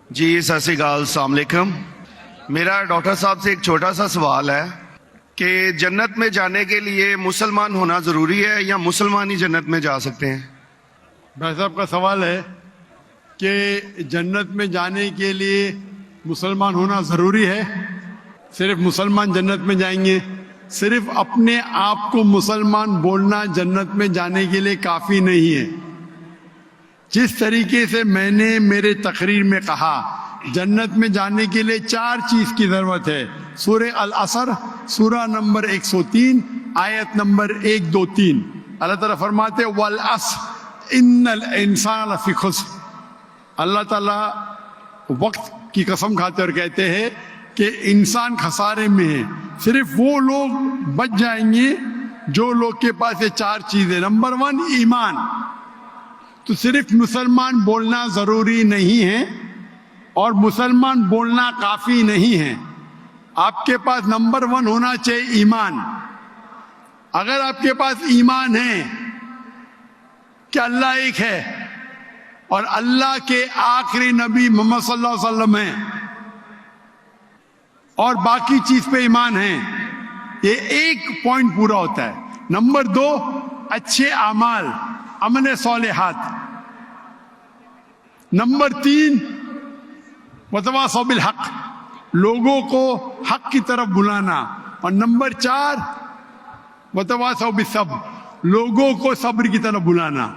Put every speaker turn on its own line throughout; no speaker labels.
جی ست سری اکال، السلام علیکم۔ میرا ڈاکٹر صاحب سے ایک چھوٹا سا سوال ہے کہ جنت میں جانے کے لیے مسلمان ہونا ضروری ہے یا مسلمان ہی جنت میں جا سکتے ہیں؟
بھائی صاحب کا سوال ہے کہ جنت میں جانے کے لیے مسلمان ہونا ضروری ہے؟ صرف مسلمان جنت میں جائیں گے؟ صرف اپنے آپ کو مسلمان بولنا جنت میں جانے کے لیے کافی نہیں ہے۔ جس طریقے سے میں نے میرے تقریر میں کہا جنت میں جانے کے لیے 4 چیز کی ضرورت ہے۔ سورہ العصر سورہ نمبر 103 آیت نمبر 1 2 3 اللہ تعالیٰ فرماتے والعصر ان الانسان لفی خسر۔ اللہ تعالیٰ وقت کی قسم کھاتے اور کہتے ہیں کہ انسان خسارے میں ہے، صرف وہ لوگ بچ جائیں گے جو لوگ کے پاس یہ 4 چیزیں۔ نمبر 1 ایمان، تو صرف مسلمان بولنا ضروری نہیں ہے اور مسلمان بولنا کافی نہیں ہے، آپ کے پاس نمبر 1 ہونا چاہیے ایمان۔ اگر آپ کے پاس ایمان ہے کہ اللہ ایک ہے اور اللہ کے آخری نبی محمد صلی اللہ علیہ وسلم ہیں اور باقی چیز پہ ایمان ہے، یہ ایک پوائنٹ پورا ہوتا ہے۔ نمبر 2 اچھے اعمال، عمل صالحات۔ نمبر 3 وتواصوا بالحق، لوگوں کو حق کی طرف بلانا۔ اور نمبر 4 وتواصوا بالصبر، لوگوں کو صبر کی طرف بلانا۔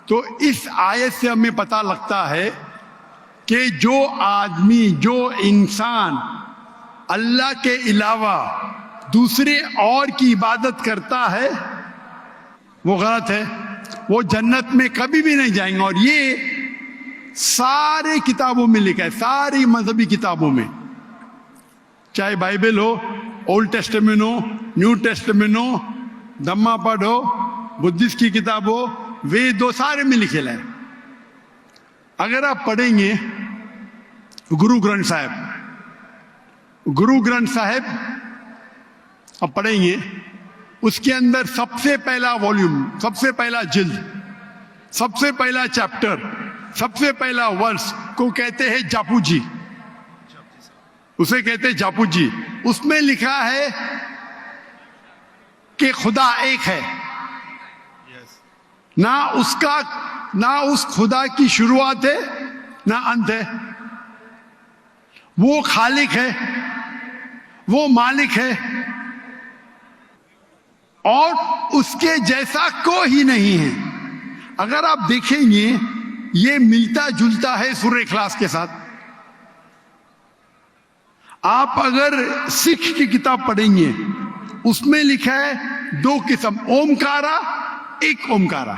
تو اس آیت سے ہمیں پتہ لگتا ہے کہ جو آدمی، جو انسان اللہ کے علاوہ دوسرے اور کی عبادت کرتا ہے وہ غلط ہے، وہ جنت میں کبھی بھی نہیں جائیں گے۔ اور یہ سارے کتابوں میں لکھا ہے، ساری مذہبی کتابوں میں، چاہے بائبل ہو، اولڈ ٹیسٹمنٹ ہو، نیو ٹیسٹمنٹ ہو، دھما پڑھ ہو، بدھسٹ کی کتاب ہو، وید ہو، سارے میں لکھے ہے۔ اگر آپ پڑھیں گے گرو گرنتھ صاحب آپ پڑھیں گے، اس کے اندر سب سے پہلا والیوم، سب سے پہلا جلد، سب سے پہلا چیپٹر، سب سے پہلا ورس کو کہتے ہیں جاپو جی، اسے کہتے ہیں جاپو جی۔ اس میں لکھا ہے کہ خدا ایک ہے، نہ اس خدا کی شروعات ہے نہ انت ہے، وہ خالق ہے، وہ مالک ہے اور اس کے جیسا کوئی نہیں ہے۔ اگر آپ دیکھیں گے یہ ملتا جلتا ہے سورہ اخلاص کے ساتھ۔ آپ اگر سکھ کی کتاب پڑھیں گے اس میں لکھا ہے 2 قسم، اومکارا، ایک اومکارا،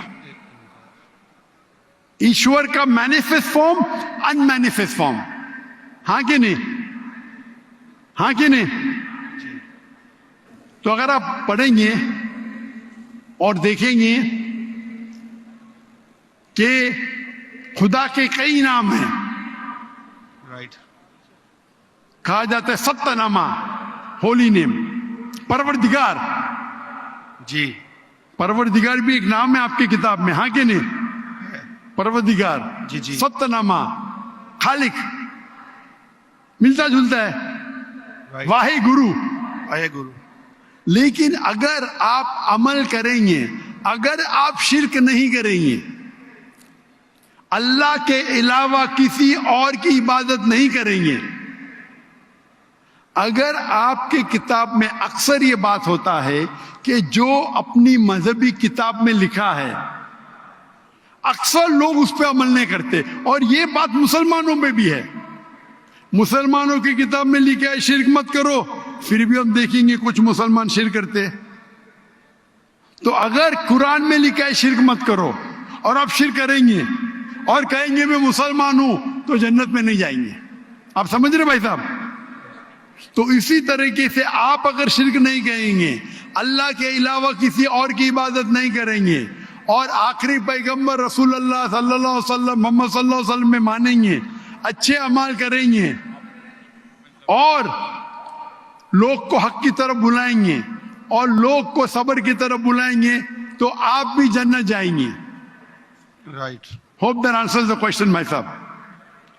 ایشور کا مینیفیسٹ فارم، ان مینیفیسٹ فارم، ہاں کہ نہیں؟ ہاں کہ نہیں؟ تو اگر آپ پڑھیں گے اور دیکھیں گے کہ خدا کے کئی نام ہیں، کہا جاتا ہے ستہ نامہ، ہولی نیم، پروردگار،
جی
پروردگار بھی ایک نام ہے آپ کی کتاب میں، ہاں کہ نہیں؟ پروردگار،
جی جی،
ستہ نامہ، خالق، ملتا جلتا ہے، واحد گرو،
واحد گرو۔
لیکن اگر آپ عمل کریں گے، اگر آپ شرک نہیں کریں گے، اللہ کے علاوہ کسی اور کی عبادت نہیں کریں گے، اگر آپ کی کتاب میں اکثر یہ بات ہوتا ہے کہ جو اپنی مذہبی کتاب میں لکھا ہے اکثر لوگ اس پہ عمل نہیں کرتے، اور یہ بات مسلمانوں میں بھی ہے۔ مسلمانوں کی کتاب میں لکھا ہے شرک مت کرو، پھر بھی ہم دیکھیں گے کچھ مسلمان شرک کرتے۔ تو اگر قرآن میں لکھا ہے شرک مت کرو اور آپ شرک کریں گے اور کہیں گے میں مسلمان ہوں تو جنت میں نہیں جائیں گے۔ آپ سمجھ رہے بھائی صاحب؟ تو اسی طریقے سے آپ اگر شرک نہیں کہیں گے، اللہ کے علاوہ کسی اور کی عبادت نہیں کریں گے اور آخری پیغمبر رسول اللہ صلی اللہ علیہ وسلم، محمد صلی اللہ علیہ وسلم میں مانیں گے، اچھے اعمال کریں گے اور لوگ کو حق کی طرف بلائیں گے اور لوگ کو صبر کی طرف بلائیں گے تو آپ بھی جنت جائیں گے۔
Right.
Hope that answers the question, my sir.